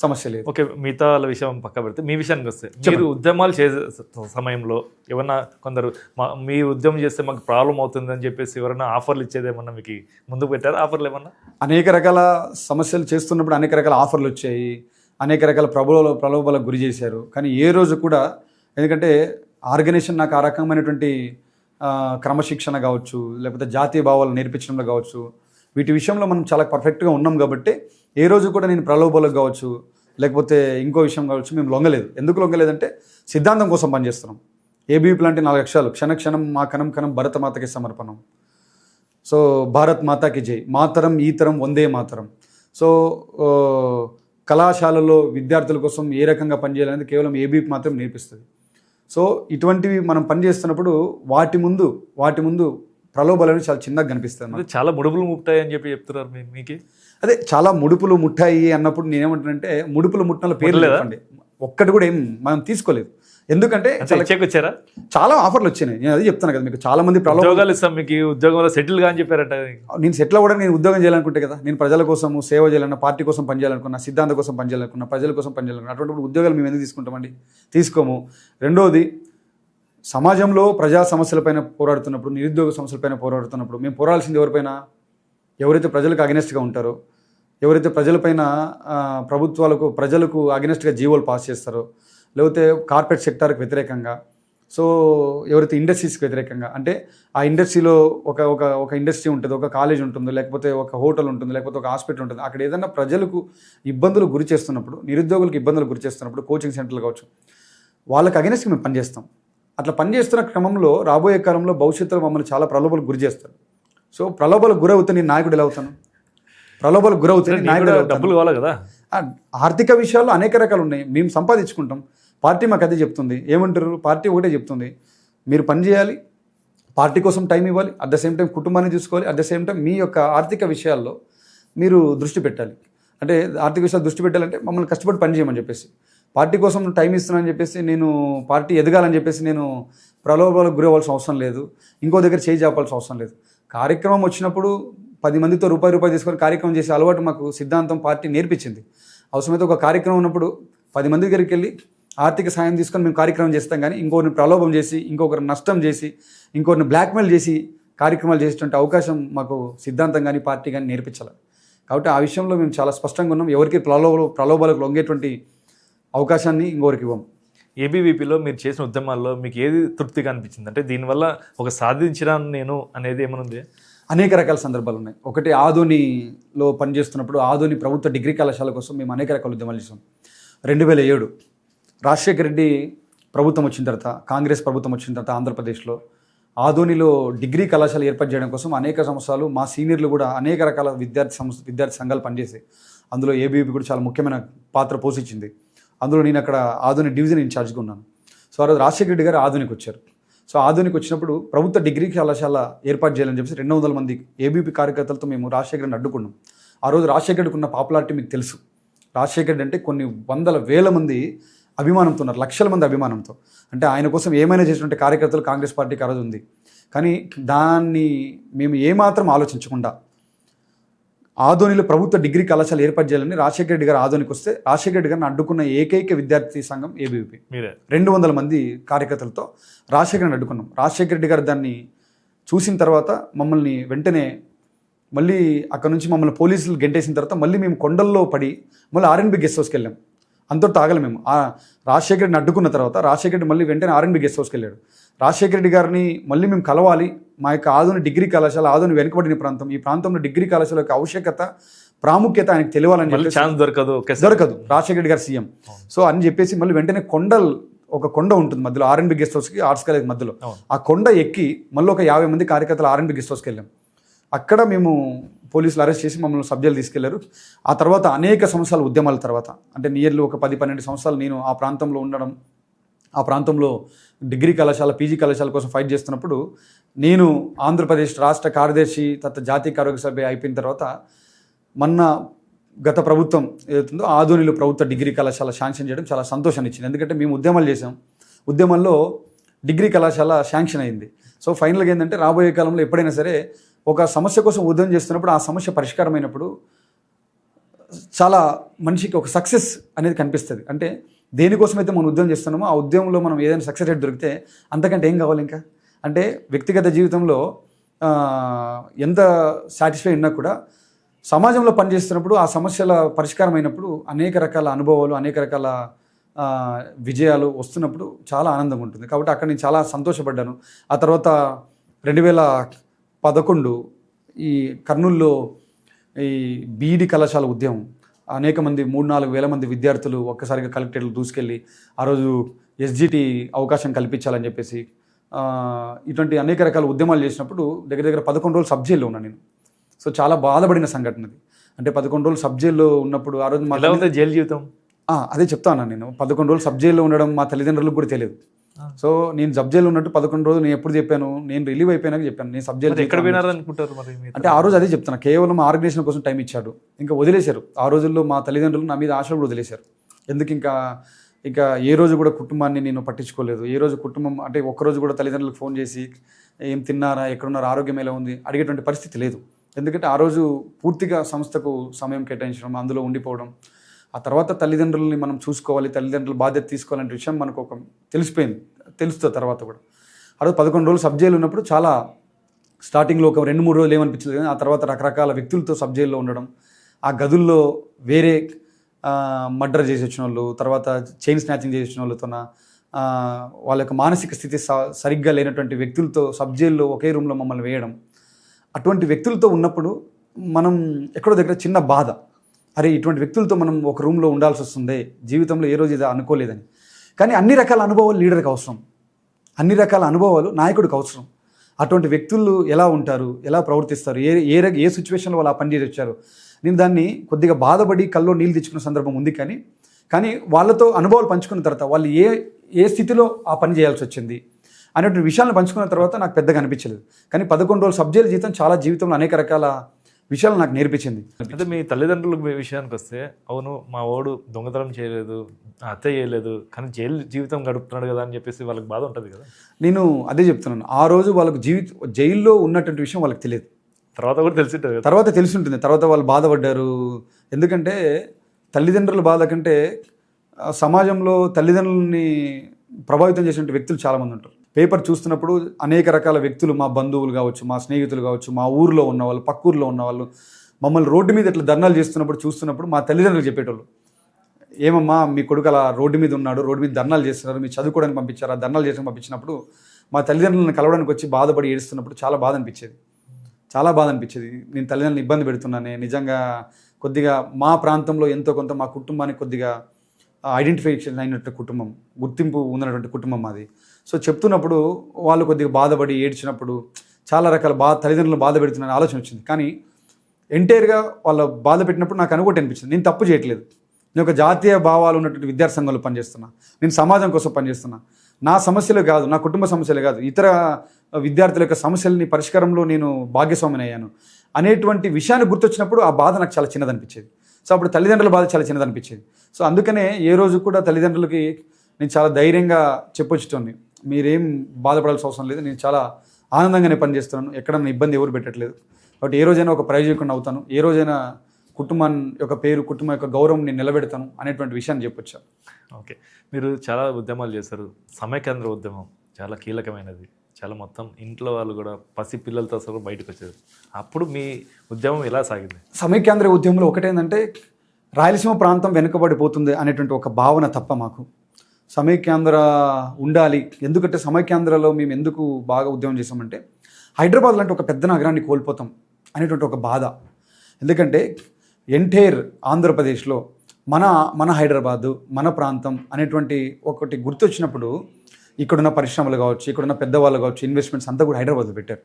సమస్య లేదు. ఓకే, మిగతా వాళ్ళ విషయం పక్క పెడితే మీ విషయానికి వస్తే, మీరు ఉద్యమాలు చేసే సమయంలో ఏమన్నా కొందరు మీ ఉద్యమం చేస్తే మాకు ప్రాబ్లం అవుతుందని చెప్పేసి ఎవరైనా ఆఫర్లు ఇచ్చేది ఏమన్నా మీకు ముందుకు పెట్టారా? ఆఫర్లు ఏమన్నా? అనేక రకాల సమస్యలు చేస్తున్నప్పుడు అనేక రకాల ఆఫర్లు వచ్చాయి, అనేక రకాల ప్రలోభాలకు గురి చేశారు. కానీ ఏ రోజు కూడా, ఎందుకంటే ఆర్గనైజేషన్ నాకు ఆ రకమైనటువంటి క్రమశిక్షణ కావచ్చు, లేకపోతే జాతీయ భావాలు నేర్పించడంలో కావచ్చు, వీటి విషయంలో మనం చాలా పర్ఫెక్ట్గా ఉన్నాం. కాబట్టి ఏ రోజు కూడా నేను ప్రలోభాలకు కావచ్చు, లేకపోతే ఇంకో విషయం కావచ్చు మేము లొంగలేదు. ఎందుకు లొంగలేదంటే సిద్ధాంతం కోసం పనిచేస్తున్నాం. ఏబీవీపీ లాంటి 4 అక్షరాలు, క్షణ క్షణం మా కణం కణం భరత మాతకి సమర్పణం. సో భారత్ మాతాకి జై, మాతరం ఈతరం వందే మాతరం. సో కళాశాలలో విద్యార్థుల కోసం ఏ రకంగా పనిచేయాలనేది కేవలం ఏబీవీపీ మాత్రం నేర్పిస్తుంది. సో ఇటువంటివి మనం పనిచేస్తున్నప్పుడు వాటి ముందు ప్రలోభాలు చాలా చిన్నగా కనిపిస్తాయి. చాలా ముడుపులు ముట్టాయి అని చెప్పి చెప్తున్నారు మీకు. అదే చాలా ముడుపులు ముట్టాయి అన్నప్పుడు నేనేమంటానంటే ముడుపులు ముట్టిన పేర్లు లేదండి, ఒక్కటి కూడా ఏం మనం తీసుకోలేదు. ఎందుకంటే వచ్చారా? చాలా ఆఫర్లు వచ్చినాయి. నేను అది చెప్తాను కదా మీకు. చాలా మంది ఉద్యోగాలు ఇస్తాం మీకు, ఉద్యోగంలో సెటిల్ గా అని చెప్పారట. నేను సెటిల్ అవ్వడం, నేను ఉద్యోగం చేయాలనుకుంటే కదా, నేను ప్రజల కోసం సేవ చేయాలన్నా, పార్టీ కోసం పనిచేయాలనుకున్నా, సిద్ధాంతం కోసం పనిచేయాలనుకున్నా, ప్రజల కోసం పనిచేయాలనుకున్నా, అటువంటి ఉద్యోగాలు మేము ఎందుకు తీసుకుంటామండి? తీసుకోము. రెండోది సమాజంలో ప్రజా సమస్యలపైన పోరాడుతున్నప్పుడు, నిరుద్యోగ సమస్యలపైన పోరాడుతున్నప్పుడు మేము పోరాడాల్సింది ఎవరిపైన? ఎవరైతే ప్రజలకు అగెనెస్ట్గా ఉంటారో, ఎవరైతే ప్రజలపైన ప్రజలకు అగెనెస్ట్గా జీవోలు పాస్ చేస్తారో, లేకపోతే కార్పొరేట్ సెక్టార్కి వ్యతిరేకంగా, సో ఎవరైతే ఇండస్ట్రీస్కి వ్యతిరేకంగా, అంటే ఆ ఇండస్ట్రీలో ఒక ఇండస్ట్రీ ఉంటుంది, ఒక కాలేజ్ ఉంటుంది, లేకపోతే ఒక హోటల్ ఉంటుంది, లేకపోతే ఒక హాస్పిటల్ ఉంటుంది, అక్కడ ఏదైనా ప్రజలకు ఇబ్బందులు గురి చేస్తున్నప్పుడు, నిరుద్యోగులకు ఇబ్బందులు గురి చేస్తున్నప్పుడు, కోచింగ్ సెంటర్లు కావచ్చు, వాళ్ళకి అగెనెస్ట్గా మేము పనిచేస్తాం. అట్లా పనిచేస్తున్న క్రమంలో రాబోయే కాలంలో భవిష్యత్తులో మమ్మల్ని చాలా ప్రలోభాలకు గురి చేస్తారు. సో ప్రలోభాలకు గురవుతే నేను నాయకుడు ఎలా అవుతాను? ప్రలోభాలకు గురవుతే నాయకుడు డబ్బులు కావాలి కదా. ఆర్థిక విషయాల్లో అనేక రకాలు ఉన్నాయి. మేము సంపాదించుకుంటాం. పార్టీ మాకు అదే చెప్తుంది. ఏమంటారు? పార్టీ ఒకటే చెప్తుంది, మీరు పని చేయాలి, పార్టీ కోసం టైం ఇవ్వాలి, అట్ ద సేమ్ టైం కుటుంబాన్ని చూసుకోవాలి, అట్ ద సేమ్ టైం మీ యొక్క ఆర్థిక విషయాల్లో మీరు దృష్టి పెట్టాలి. అంటే ఆర్థిక విషయాలు దృష్టి పెట్టాలంటే మమ్మల్ని కష్టపడి పని చేయమని చెప్పేసి, పార్టీ కోసం టైం ఇస్తున్నానని చెప్పేసి, నేను పార్టీ ఎదగాలని చెప్పేసి నేను ప్రలోభాలకు గురవ్వాల్సిన అవసరం లేదు, ఇంకో దగ్గర చేయి చాపాల్సిన అవసరం లేదు. కార్యక్రమం వచ్చినప్పుడు 10 మందితో రూపాయి తీసుకొని కార్యక్రమం చేసే అలవాటు మాకు సిద్ధాంతం పార్టీ నేర్పించింది. అవసరమైతే ఒక కార్యక్రమం ఉన్నప్పుడు 10 మంది దగ్గరికి వెళ్ళి ఆర్థిక సాయం తీసుకొని మేము కార్యక్రమం చేస్తాం, కానీ ఇంకొకరిని ప్రలోభం చేసి, ఇంకొకరిని నష్టం చేసి, ఇంకొకరిని బ్లాక్మెయిల్ చేసి కార్యక్రమాలు చేసేటువంటి అవకాశం మాకు సిద్ధాంతం కానీ పార్టీ కానీ నేర్పించాలి. కాబట్టి ఆ విషయంలో మేము చాలా స్పష్టంగా ఉన్నాం. ఎవరికి ప్రలోభాలకు లొంగేటువంటి అవకాశాన్ని ఇంకొకరికి ఇవ్వం. ఏబీవీపీలో మీరు చేసిన ఉద్యమాల్లో మీకు ఏది తృప్తిగా అనిపించింది? అంటే దీనివల్ల ఒక సాధించినాను నేను అనేది ఏమనుంది? అనేక రకాల సందర్భాలు ఉన్నాయి. ఒకటి ఆదోనిలో పనిచేస్తున్నప్పుడు ఆదోని ప్రభుత్వ డిగ్రీ కళాశాల కోసం మేము అనేక రకాల ఉద్యమాలు చేసాం. 2007 రాజశేఖర రెడ్డి ప్రభుత్వం వచ్చిన తర్వాత, కాంగ్రెస్ ప్రభుత్వం వచ్చిన తర్వాత ఆంధ్రప్రదేశ్లో ఆదోనిలో డిగ్రీ కళాశాల ఏర్పాటు చేయడం కోసం అనేక సంవత్సరాలు మా సీనియర్లు కూడా అనేక రకాల విద్యార్థి సంఘాలు పనిచేసాయి. అందులో ఏబీవీపీ కూడా చాలా ముఖ్యమైన పాత్ర పోషించింది. అందులో నేను అక్కడ ఆదోని డివిజన్ ఇన్ఛార్జ్గా ఉన్నాను. సో ఆ రోజు రాజశేఖర రెడ్డి గారు ఆదోనికి వచ్చారు. సో ఆదోనికి వచ్చినప్పుడు ప్రభుత్వ డిగ్రీ కళాశాల ఏర్పాటు చేయాలని చెప్పేసి 200 మంది ఏబీపీ కార్యకర్తలతో మేము రాజశేఖర్ని అడ్డుకున్నాం. ఆ రోజు రాజశేఖర్కి ఉన్న పాపులారిటీ మీకు తెలుసు. రాజశేఖర్ అంటే కొన్ని వందల వేల మంది అభిమానంతో ఉన్నారు, లక్షల మంది అభిమానంతో. అంటే ఆయన కోసం ఏమైనా చేసినటువంటి కార్యకర్తలు కాంగ్రెస్ పార్టీకి ఆ రోజు ఉంది. కానీ దాన్ని మేము ఏమాత్రం ఆలోచించకుండా ఆదోనిలో ప్రభుత్వ డిగ్రీ కళాశాల ఏర్పాటు చేయాలని రాజశేఖర రెడ్డి గారు ఆదోనికి వస్తే, రాజశేఖర రెడ్డి గారిని అడ్డుకున్న ఏకైక విద్యార్థి సంఘం ఏబీవీపీ. 200 మంది కార్యకర్తలతో రాజశేఖర్ని అడ్డుకున్నాం. రాజశేఖర రెడ్డి గారు దాన్ని చూసిన తర్వాత మమ్మల్ని వెంటనే మళ్ళీ అక్కడ నుంచి మమ్మల్ని పోలీసులు గెంటేసిన తర్వాత మళ్ళీ మేము కొండల్లో పడి మళ్ళీ ఆర్ఎన్బి గెస్ట్ హౌస్కి వెళ్ళాం. అంతటితో ఆగలి మేము. రాజశేఖర రెడ్డిని అడ్డుకున్న తర్వాత రాజశేఖర రెడ్డి మళ్ళీ వెంటనే ఆర్ఎన్బి గెస్ట్ హౌస్కి వెళ్ళాడు. రాజశేఖర రెడ్డి గారిని మళ్ళీ మేము కలవాలి, మా యొక్క ఆదోని డిగ్రీ కళాశాల, ఆదోని వెనుకబడిన ప్రాంతం, ఈ ప్రాంతంలో డిగ్రీ కళాశాల యొక్క ఆవశ్యకత, ప్రాముఖ్యత ఆయనకు తెలియాలని చెప్పి ఛాన్స్ దొరకదు రాజశేఖర రెడ్డి గారు సీఎం. సో అని చెప్పేసి మళ్ళీ వెంటనే ఒక కొండ ఉంటుంది మధ్యలో, ఆర్ఎన్బి గెస్ట్ హౌస్కి ఆర్ట్స్ కాలేజ్ మధ్యలో, ఆ కొండ ఎక్కి మళ్ళీ ఒక 50 మంది కార్యకర్తలు ఆర్ఎన్బి గెస్ట్ హౌస్కి వెళ్ళాం. అక్కడ మేము పోలీసులు అరెస్ట్ చేసి మమ్మల్ని సబ్జెక్లు తీసుకెళ్లారు. ఆ తర్వాత అనేక సంవత్సరాల ఉద్యమాల తర్వాత, అంటే నియర్లీ ఒక 10-12 సంవత్సరాలు నేను ఆ ప్రాంతంలో ఉండడం, ఆ ప్రాంతంలో డిగ్రీ కళాశాల, పీజీ కళాశాల కోసం ఫైట్ చేస్తున్నప్పుడు నేను ఆంధ్రప్రదేశ్ రాష్ట్ర కార్యదర్శి, తర్వాత జాతీయ ఆరోగ్య సభ అయిపోయిన తర్వాత గత ప్రభుత్వం ఏదైతుందో ఆదోనిలో ప్రభుత్వ డిగ్రీ కళాశాల శాంక్షన్ చేయడం చాలా సంతోషాన్ని ఇచ్చింది. ఎందుకంటే మేము ఉద్యమాలు చేసాం, ఉద్యమాల్లో డిగ్రీ కళాశాల శాంక్షన్ అయింది. సో ఫైనల్గా ఏంటంటే రాబోయే కాలంలో ఎప్పుడైనా సరే ఒక సమస్య కోసం ఉద్యమం చేస్తున్నప్పుడు ఆ సమస్య పరిష్కారమైనప్పుడు చాలా మనిషికి ఒక సక్సెస్ అనేది కనిపిస్తుంది. అంటే దేనికోసమైతే మనం ఉద్యమం చేస్తున్నామో ఆ ఉద్యమంలో మనం ఏదైనా సక్సెస్ రేట్ దొరికితే అంతకంటే ఏం కావాలి ఇంకా. అంటే వ్యక్తిగత జీవితంలో ఎంత సాటిస్ఫై ఉన్నా కూడా సమాజంలో పనిచేస్తున్నప్పుడు ఆ సమస్యల పరిష్కారం అయినప్పుడు అనేక రకాల అనుభవాలు, అనేక రకాల విజయాలు వస్తున్నప్పుడు చాలా ఆనందంగా ఉంటుంది. కాబట్టి అక్కడ నేను చాలా సంతోషపడ్డాను. ఆ తర్వాత 2011 ఈ కర్నూలులో ఈ బీఈడి కళాశాల ఉద్యమం, అనేక మంది 3-4 వేల మంది విద్యార్థులు ఒక్కసారిగా కలెక్టరేట్లు దూసుకెళ్ళి ఆ రోజు ఎస్జిటి అవకాశం కల్పించాలని చెప్పేసి ఇటువంటి అనేక రకాల ఉద్యమాలు చేసినప్పుడు దగ్గర 11 రోజులు సబ్ జైల్లో ఉన్నాను నేను. సో చాలా బాధపడిన సంఘటన అది. అంటే 11 రోజులు సబ్ జైల్లో ఉన్నప్పుడు ఆ రోజు జైలు జీవితం అదే చెప్తాను నేను. 11 రోజులు సబ్ జైల్లో ఉండడం మా తల్లిదండ్రులకు కూడా తెలియదు. సో నేను సబ్ జైల్లో ఉన్నట్టు 11 రోజులు నేను ఎప్పుడు చెప్పాను, నేను రిలీవ్ అయిపోయినాక చెప్పాను నేను సబ్ జైలు ఎక్కడ పోయినారనుకుంటారు మరి. అంటే ఆ రోజు అదే చెప్తాను, కేవలం ఆర్గనైజేషన్ కోసం టైం ఇచ్చాడు, ఇంకా వదిలేశారు. ఆ రోజుల్లో మా తల్లిదండ్రులు నా మీద ఆశలు కూడా వదిలేశారు. ఎందుకు ఇంకా ఏ రోజు కూడా కుటుంబాన్ని నేను పట్టించుకోలేదు. ఏ రోజు కుటుంబం అంటే ఒక్కరోజు కూడా తల్లిదండ్రులకు ఫోన్ చేసి ఏం తిన్నారా, ఎక్కడున్నారా, ఆరోగ్యం ఎలా ఉంది అడిగేటువంటి పరిస్థితి లేదు. ఎందుకంటే ఆ రోజు పూర్తిగా సంస్థకు సమయం కేటాయించడం, అందులో ఉండిపోవడం, ఆ తర్వాత తల్లిదండ్రులని మనం చూసుకోవాలి, తల్లిదండ్రుల బాధ్యత తీసుకోవాలనే విషయం మనకు తెలుస్తుంది తర్వాత కూడా. ఆ రోజు 11 రోజులు సబ్ జైలు ఉన్నప్పుడు చాలా స్టార్టింగ్లో ఒక 2-3 రోజులు ఏమనిపించలేదు, కానీ ఆ తర్వాత రకరకాల వ్యక్తులతో సబ్ జైల్లో ఉండడం, ఆ గదుల్లో వేరే మర్డర్ చేసి వచ్చిన వాళ్ళు, తర్వాత చైన్ స్నాచింగ్ చేసి వచ్చిన వాళ్ళతో వాళ్ళ యొక్క మానసిక స్థితి సరిగ్గా లేనటువంటి వ్యక్తులతో సబ్ జైల్లో ఒకే రూమ్లో మమ్మల్ని వేయడం, అటువంటి వ్యక్తులతో ఉన్నప్పుడు మనం ఎక్కడో దగ్గర చిన్న బాధ, అరే ఇటువంటి వ్యక్తులతో మనం ఒక రూమ్లో ఉండాల్సి వస్తుంది, జీవితంలో ఏ రోజు ఇది అనుకోలేదని. కానీ అన్ని రకాల అనుభవాలు లీడర్కి అవసరం, అన్ని రకాల అనుభవాలు నాయకుడికి అవసరం. అటువంటి వ్యక్తులు ఎలా ఉంటారు, ఎలా ప్రవర్తిస్తారు, ఏ సిచ్యువేషన్లో వాళ్ళు ఆ పని చేసి వచ్చారు. నేను దాన్ని కొద్దిగా బాధపడి కల్లో నీళ్ళు తెచ్చుకున్న సందర్భం ఉంది, కానీ వాళ్ళతో అనుభవాలు పంచుకున్న తర్వాత వాళ్ళు ఏ స్థితిలో ఆ పని చేయాల్సి వచ్చింది అనేటువంటి విషయాలను పంచుకున్న తర్వాత నాకు పెద్దగా అనిపించలేదు. కానీ 11 రోజులు సబ్ జైలు జీవితం చాలా జీవితంలో అనేక రకాల విషయాలు నాకు నేర్పించింది. అయితే మీ తల్లిదండ్రులకు మీ విషయానికి వస్తే, అవును మా వాడు దొంగతనం చేయలేదు, హత్య చేయలేదు, కానీ జైలు జీవితం గడుపుతున్నాడు కదా అని చెప్పేసి వాళ్ళకి బాధ ఉంటుంది కదా. నేను అదే చెప్తున్నాను, ఆ రోజు వాళ్ళకు జైల్లో ఉన్నటువంటి విషయం వాళ్ళకి తెలియదు, తర్వాత కూడా తెలిసింటుంది కదా. తర్వాత తెలిసి ఉంటుంది, తర్వాత వాళ్ళు బాధపడ్డారు. ఎందుకంటే తల్లిదండ్రుల బాధ కంటే సమాజంలో తల్లిదండ్రులని ప్రభావితం చేసినటువంటి వ్యక్తులు చాలామంది ఉంటారు. పేపర్ చూస్తున్నప్పుడు అనేక రకాల వ్యక్తులు, మా బంధువులు కావచ్చు, మా స్నేహితులు కావచ్చు, మా ఊర్లో ఉన్నవాళ్ళు, పక్క ఊర్లో ఉన్నవాళ్ళు మమ్మల్ని రోడ్డు మీద ఇట్లా ధర్నాలు చూస్తున్నప్పుడు మా తల్లిదండ్రులు చెప్పేటోళ్ళు, ఏమమ్మా మీ కొడుకు అలా రోడ్డు మీద ఉన్నాడు, రోడ్డు మీద ధర్నాలు చేస్తున్నారు, మీరు చదువుకోవడానికి పంపించారా, ధర్నాలు చేయడానికి పంపించినప్పుడు మా తల్లిదండ్రులను కలవడానికి వచ్చి బాధపడి ఏడుస్తున్నప్పుడు చాలా బాధ అనిపించేది. నేను తల్లిదండ్రులను ఇబ్బంది పెడుతున్నానే, నిజంగా కొద్దిగా మా ప్రాంతంలో ఎంతో కొంత మా కుటుంబానికి కొద్దిగా ఐడెంటిఫికేషన్ అయినటువంటి కుటుంబం, గుర్తింపు ఉన్నటువంటి కుటుంబం అది. సో చెప్తున్నప్పుడు వాళ్ళు కొద్దిగా బాధపడి ఏడ్చినప్పుడు చాలా రకాల తల్లిదండ్రులు బాధ పెడుతున్న ఆలోచన వచ్చింది. కానీ ఎంటైర్గా వాళ్ళ బాధ పెట్టినప్పుడు నాకు అనుకోటి అనిపించింది, నేను తప్పు చేయట్లేదు, నేను ఒక జాతీయ భావాలు ఉన్నటువంటి విద్యార్థి సంఘంలో పనిచేస్తున్నా, నేను సమాజం కోసం పనిచేస్తున్నా, నా సమస్యలు కాదు, నా కుటుంబ సమస్యలు కాదు, ఇతర విద్యార్థుల యొక్క సమస్యలని పరిష్కారంలో నేను భాగస్వామిని అయ్యాను అనేటువంటి విషయాన్ని గుర్తొచ్చినప్పుడు ఆ బాధ నాకు చాలా చిన్నదనిపించేది. సో అప్పుడు తల్లిదండ్రుల బాధ చాలా చిన్నదనిపించేది. సో అందుకనే ఏ రోజు కూడా తల్లిదండ్రులకి నేను చాలా ధైర్యంగా చెప్పొచ్చుతోంది, మీరేం బాధపడాల్సిన అవసరం లేదు, నేను చాలా ఆనందంగానే పనిచేస్తున్నాను, ఎక్కడ నన్ను ఇబ్బంది ఎవరు పెట్టట్లేదు, కాబట్టి ఏ రోజైనా ఒక ప్రయోజకుడిని అవుతాను, ఏ రోజైనా కుటుంబం యొక్క పేరు, కుటుంబం యొక్క గౌరవం నేను నిలబెడతాను అనేటువంటి విషయాన్ని చెప్పొచ్చా. ఓకే, మీరు చాలా ఉద్యమాలు చేశారు. సమైక్యాంధ్ర ఉద్యమం చాలా కీలకమైనది, చాలా మొత్తం ఇంట్లో వాళ్ళు కూడా పసి పిల్లలతో అసలు బయటకు వచ్చారు. అప్పుడు మీ ఉద్యమం ఎలా సాగింది? సమైక్యాంధ్ర ఉద్యమంలో ఒకటేంటంటే రాయలసీమ ప్రాంతం వెనుకబడిపోతుంది అనేటువంటి ఒక భావన తప్ప మాకు సమైక్యాంధ్ర ఉండాలి. ఎందుకంటే సమైక్యాంధ్రలో మేము ఎందుకు బాగా ఉద్యమం చేసామంటే హైదరాబాద్ లాంటి ఒక పెద్ద నగరాన్ని కోల్పోతాం అనేటువంటి ఒక బాధ. ఎందుకంటే ఎంటైర్ ఆంధ్రప్రదేశ్లో మన హైదరాబాదు, మన ప్రాంతం అనేటువంటి ఒకటి గుర్తొచ్చినప్పుడు ఇక్కడున్న పరిశ్రమలు కావచ్చు, ఇక్కడున్న పెద్దవాళ్ళు కావచ్చు, ఇన్వెస్ట్మెంట్స్ అంతా కూడా హైదరాబాద్లో పెట్టారు.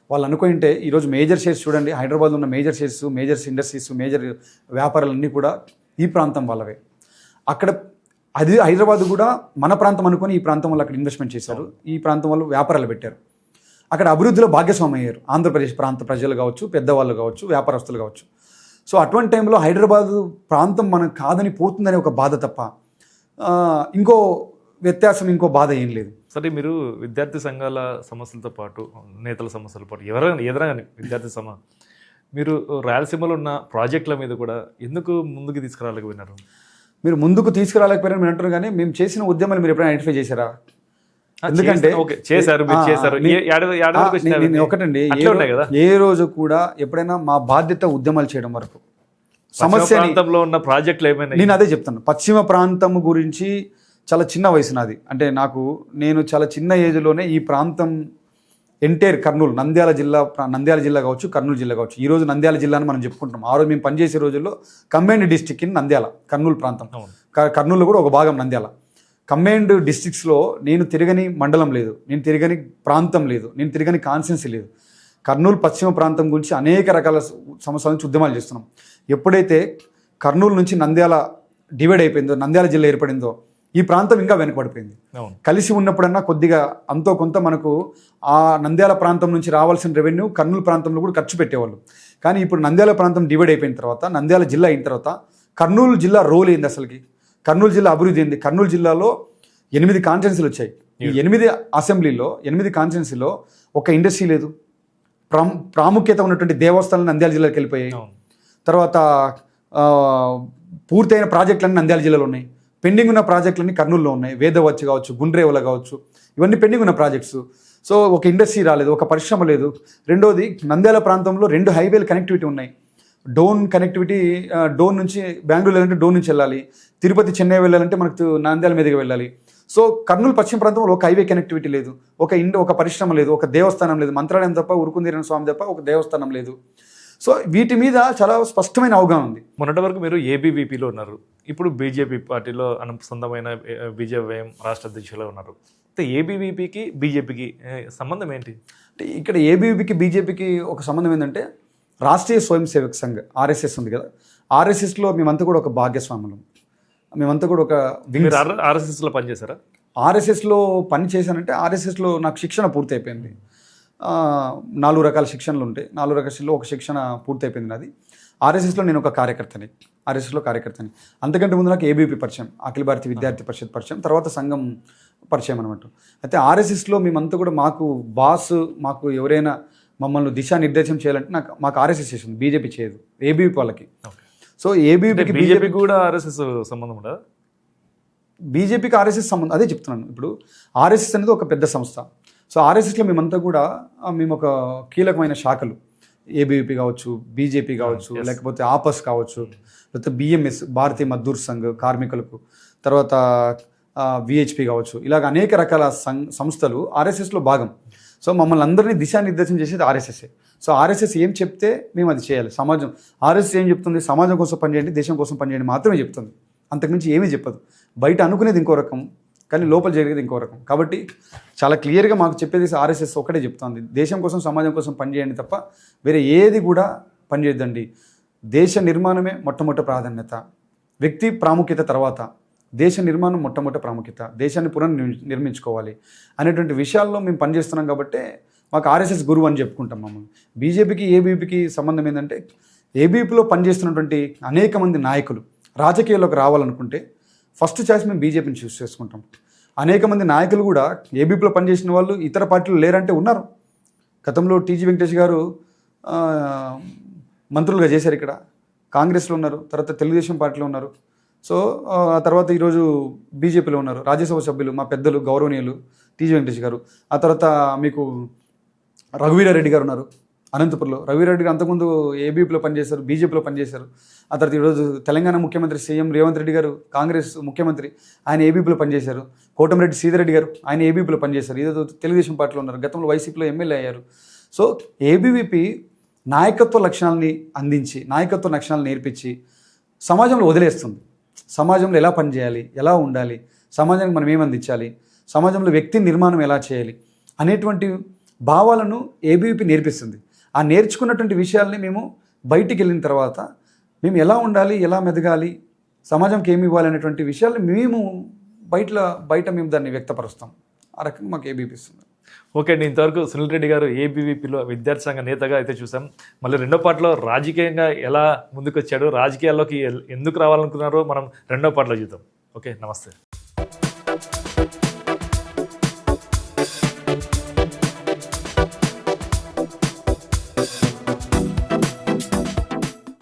వాళ్ళు అనుకుంటే ఈరోజు మేజర్ షేర్స్ చూడండి, హైదరాబాద్లో ఉన్న major shares, majors industries, major వ్యాపారాలన్నీ కూడా ఈ ప్రాంతం వాళ్ళవే. అక్కడ అది హైదరాబాద్ కూడా మన ప్రాంతం అనుకొని ఈ ప్రాంతం వాళ్ళు అక్కడ ఇన్వెస్ట్మెంట్ చేశారు, ఈ ప్రాంతం వాళ్ళు వ్యాపారాలు పెట్టారు, అక్కడ అభివృద్ధిలో భాగస్వామి అయ్యారు ఆంధ్రప్రదేశ్ ప్రాంత ప్రజలు కావచ్చు, పెద్దవాళ్ళు కావచ్చు, వ్యాపారస్తులు కావచ్చు. సో అటువంటి టైంలో హైదరాబాద్ ప్రాంతం మనకు కాదని పోతుందనే ఒక బాధ తప్ప ఇంకో వ్యత్యాసం, ఇంకో బాధ ఏం లేదు. సరే, మీరు విద్యార్థి సంఘాల సమస్యలతో పాటు, నేతల సమస్యలతో పాటు ఏదైనా కానీ విద్యార్థి మీరు రాయలసీమలో ఉన్న ప్రాజెక్టుల మీద కూడా ఎందుకు ముందుకు తీసుకురాలేకపోయినారు? మీరు ముందుకు తీసుకురాలేకపోయినా మీరు అంటారు, కానీ మేము చేసిన ఉద్యమాలు మీరు ఎప్పుడైనా ఐడెంటిఫై చేశారా? ఎందుకంటే ఒకటండి, ఏ రోజు కూడా ఎప్పుడైనా మా బాధ్యత ఉద్యమాలు చేయడం వరకు సమస్య ఉన్న ప్రాజెక్టులు ఏమైనా, నేను అదే చెప్తాను. పశ్చిమ ప్రాంతం గురించి చాలా చిన్న వయసు నాది, అంటే నేను చాలా చిన్న ఏజ్లోనే ఈ ప్రాంతం ఎంటైర్ కర్నూలు, నంద్యాల జిల్లా కావచ్చు, కర్నూలు జిల్లా కావచ్చు. ఈ రోజు నంద్యాల జిల్లాని మనం చెప్పుకుంటున్నాం. ఆ రోజు మేము పనిచేసే రోజుల్లో combined district in Nandyal, Kurnool ప్రాంతం, కర్నూలు కూడా ఒక భాగం నంద్యాల. కంబైన్డ్ డిస్ట్రిక్ట్స్లో నేను తిరగని మండలం లేదు, నేను తిరగని ప్రాంతం లేదు, నేను తిరగని కాన్స్టిట్యున్సీ లేదు. కర్నూలు పశ్చిమ ప్రాంతం గురించి అనేక రకాల సమస్యల నుంచి ఉద్యమాలు చేస్తున్నాం. ఎప్పుడైతే కర్నూలు నుంచి నంద్యాల డివైడ్ అయిపోయిందో, నంద్యాల జిల్లా ఏర్పడిందో, ఈ ప్రాంతం ఇంకా వెనుకబడిపోయింది. కలిసి ఉన్నప్పుడన్నా కొద్దిగా అంతో కొంత మనకు ఆ నంద్యాల ప్రాంతం నుంచి రావాల్సిన రెవెన్యూ కర్నూలు ప్రాంతంలో కూడా ఖర్చు పెట్టేవాళ్ళు. కానీ ఇప్పుడు నంద్యాల ప్రాంతం డివైడ్ అయిపోయిన తర్వాత, నంద్యాల జిల్లా అయిన తర్వాత కర్నూలు జిల్లా రోల్ ఏంది, అసలుకి కర్నూలు జిల్లా అభివృద్ధి ఏంది? కర్నూలు జిల్లాలో 8 కాన్స్టిట్యున్సీలు వచ్చాయి. ఈ 8 అసెంబ్లీలో 8 కాన్స్టిట్యున్సీలో ఒక ఇండస్ట్రీ లేదు. ప్రాముఖ్యత ఉన్నటువంటి దేవస్థానాలు నంద్యాల జిల్లాకి వెళ్ళిపోయాయి. తర్వాత పూర్తయిన ప్రాజెక్టులన్నీ నంద్యాల జిల్లాలో ఉన్నాయి, పెండింగ్ ఉన్న ప్రాజెక్టులన్నీ కర్నూలులో ఉన్నాయి. వేదవచ్చి కావచ్చు, గుండ్రేవల కావచ్చు, ఇవన్నీ పెండింగ్ ఉన్న ప్రాజెక్ట్స్. సో ఒక ఇండస్ట్రీ రాలేదు, ఒక పరిశ్రమ లేదు. రెండోది నంద్యాల ప్రాంతంలో 2 హైవేలు కనెక్టివిటీ ఉన్నాయి. డోన్ కనెక్టివిటీ, డోన్ నుంచి బెంగళూరు వెళ్ళాలంటే డోన్ నుంచి వెళ్ళాలి, తిరుపతి చెన్నై వెళ్ళాలంటే మనకు నంద్యాల మీదుగా వెళ్ళాలి. సో కర్నూలు పశ్చిమ ప్రాంతంలో ఒక హైవే కనెక్టివిటీ లేదు, ఒక పరిశ్రమ లేదు, ఒక దేవస్థానం లేదు, మంత్రాలయం తప్ప, ఉరుకుందీరణ స్వామి తప్ప ఒక దేవస్థానం లేదు. సో వీటి మీద చాలా స్పష్టమైన అవగాహన ఉంది. మొన్నటి వరకు మీరు ఏబీవీపీలో ఉన్నారు, ఇప్పుడు బీజేపీ పార్టీలో సొంతమైన బీజేపీ రాష్ట్ర అధ్యక్షులు ఉన్నారు. అయితే ఏబీవీపీకి బీజేపీకి సంబంధం ఏంటి? అంటే ఇక్కడ ఏబీవీపీకి బీజేపీకి ఒక సంబంధం ఏంటంటే, రాష్ట్రీయ స్వయం సేవక్ సంఘ్ ఆర్ఎస్ఎస్ ఉంది కదా, ఆర్ఎస్ఎస్లో మేమంతా కూడా ఒక భాగస్వాములు, మేమంతా కూడా ఒక మీరు ఆర్ఎస్ఎస్లో పనిచేశారా? ఆర్ఎస్ఎస్లో పని చేశానంటే ఆర్ఎస్ఎస్లో నాకు శిక్షణ పూర్తి అయిపోయింది. 4 రకాల శిక్షణలు ఉంటాయి, 4 రకాల ఒక శిక్షణ పూర్తి అయిపోయింది నాది. ఆర్ఎస్ఎస్లో నేను ఒక కార్యకర్తని, ఆర్ఎస్ఎస్లో కార్యకర్తని. అంతకంటే ముందు నాకు ఏబీపీ పరిచయం, అఖిల భారతీయ విద్యార్థి పరిషత్ పరిచయం, తర్వాత సంఘం పరిచయం అనమాట. అయితే ఆర్ఎస్ఎస్లో మేమంతా కూడా మాకు ఎవరైనా మమ్మల్ని దిశానిర్దేశం చేయాలంటే మాకు ఆర్ఎస్ఎస్ చేసింది, బీజేపీ చేయదు, ఏబీవీపీ వాళ్ళకి. సో ఏబీవీపీకి బీజేపీ కూడా ఆర్ఎస్ఎస్ సంబంధం ఉండదా? బీజేపీకి ఆర్ఎస్ఎస్ సంబంధం, అదే చెప్తున్నాను. ఇప్పుడు ఆర్ఎస్ఎస్ అనేది ఒక పెద్ద సంస్థ. సో ఆర్ఎస్ఎస్లో మేమంతా కూడా మేము ఒక కీలకమైన శాఖలు, ఏబీవీపీ కావచ్చు, బీజేపీ కావచ్చు, లేకపోతే ఆపస్ కావచ్చు, లేకపోతే బిఎంఎస్ భారతీయ మజ్దూర్ సంఘ్ కార్మికులకు, తర్వాత విహెచ్పి కావచ్చు, ఇలాగ అనేక రకాల సంస్థలు ఆర్ఎస్ఎస్లో భాగం. సో మమ్మల్ని అందరినీ దిశానిర్దేశం చేసేది ఆర్ఎస్ఎస్ఏ. సో ఆర్ఎస్ఎస్ ఏం చెప్తే మేము అది చేయాలి. ఆర్ఎస్ఎస్ ఏం చెప్తుంది? సమాజం కోసం పనిచేయండి, దేశం కోసం పనిచేయండి మాత్రమే చెప్తుంది, అంతకుమించి ఏమీ చెప్పదు. బయట అనుకునేది ఇంకో రకం, కానీ లోపల జరిగేది ఇంకో రకం. కాబట్టి చాలా క్లియర్గా మాకు చెప్పేది ఆర్ఎస్ఎస్ ఒకటే చెప్తుంది, దేశం కోసం సమాజం కోసం పనిచేయండి తప్ప వేరే ఏది కూడా పనిచేయద్దండి. దేశ నిర్మాణమే మొట్టమొదటి ప్రాధాన్యత, వ్యక్తి ప్రాముఖ్యత తర్వాత దేశ నిర్మాణం మొట్టమొదటి ప్రాముఖ్యత, దేశాన్ని నిర్మించుకోవాలి అనేటువంటి విషయాల్లో మేము పనిచేస్తున్నాం. కాబట్టి మాకు ఆర్ఎస్ఎస్ గురువు అని చెప్పుకుంటాం మమ్మల్ని. బీజేపీకి ఏబీవీపీకి సంబంధం ఏంటంటే, ఏబీవీపీలో పనిచేస్తున్నటువంటి అనేక మంది నాయకులు రాజకీయాల్లోకి రావాలనుకుంటే ఫస్ట్ చాయిస్ మేము బీజేపీని చూస్ చేసుకుంటాం. అనేక మంది నాయకులు కూడా ఏబీపీలో పనిచేసిన వాళ్ళు ఇతర పార్టీలు లేరంటే ఉన్నారు. గతంలో టీజీ వెంకటేష్ గారు మంత్రులుగా చేశారు, ఇక్కడ కాంగ్రెస్లో ఉన్నారు, తర్వాత తెలుగుదేశం పార్టీలో ఉన్నారు. సో ఆ తర్వాత ఈరోజు బీజేపీలో ఉన్నారు, రాజ్యసభ సభ్యులు మా పెద్దలు గౌరవనీయులు టీజీ వెంకటేష్ గారు. ఆ తర్వాత మీకు రఘువీరారెడ్డి గారు ఉన్నారు అనంతపురంలో. రఘువీరారెడ్డి గారు అంతకుముందు ఏబీపీలో పనిచేశారు, బీజేపీలో పనిచేశారు. ఆ తర్వాత ఈరోజు తెలంగాణ ముఖ్యమంత్రి సీఎం రేవంత్ రెడ్డి గారు, కాంగ్రెస్ ముఖ్యమంత్రి, ఆయన ఏబీపీలో పనిచేశారు. కోటమిరెడ్డి శ్రీధర్ గారు, ఆయన ఏబీపీలో పనిచేశారు. ఇదేదో తెలుగుదేశం పార్టీలో ఉన్నారు, గతంలో వైసీపీలో ఎమ్మెల్యే అయ్యారు. సో ఏబీవీపీ నాయకత్వ లక్షణాలని అందించి, నాయకత్వ లక్షణాలు నేర్పించి సమాజంలో వదిలేస్తుంది. సమాజంలో ఎలా పనిచేయాలి, ఎలా ఉండాలి, సమాజానికి మనం ఏమందించాలి, సమాజంలో వ్యక్తి నిర్మాణం ఎలా చేయాలి అనేటువంటి భావాలను ఏబీవీపీ నేర్పిస్తుంది. ఆ నేర్చుకున్నటువంటి విషయాల్ని మేము బయటికి వెళ్ళిన తర్వాత మేము ఎలా ఉండాలి, ఎలా మెదగాలి, సమాజంకి ఏమి ఇవ్వాలి అనేటువంటి విషయాల్ని మేము బయట మేము దాన్ని వ్యక్తపరుస్తాం. ఆ రకంగా మాకు ఏబీవీపీ ఇస్తుంది. ఓకే అండి, ఇంతవరకు సునీల్ రెడ్డి గారు ఏబీవీపీలో విద్యార్థి సంఘ నేతగా అయితే చూసాం. మళ్ళీ రెండో పాటలో రాజకీయంగా ఎలా ముందుకు వచ్చాడు, రాజకీయాల్లోకి ఎందుకు రావాలనుకున్నారో మనం రెండో పాటలో చూద్దాం. ఓకే, నమస్తే.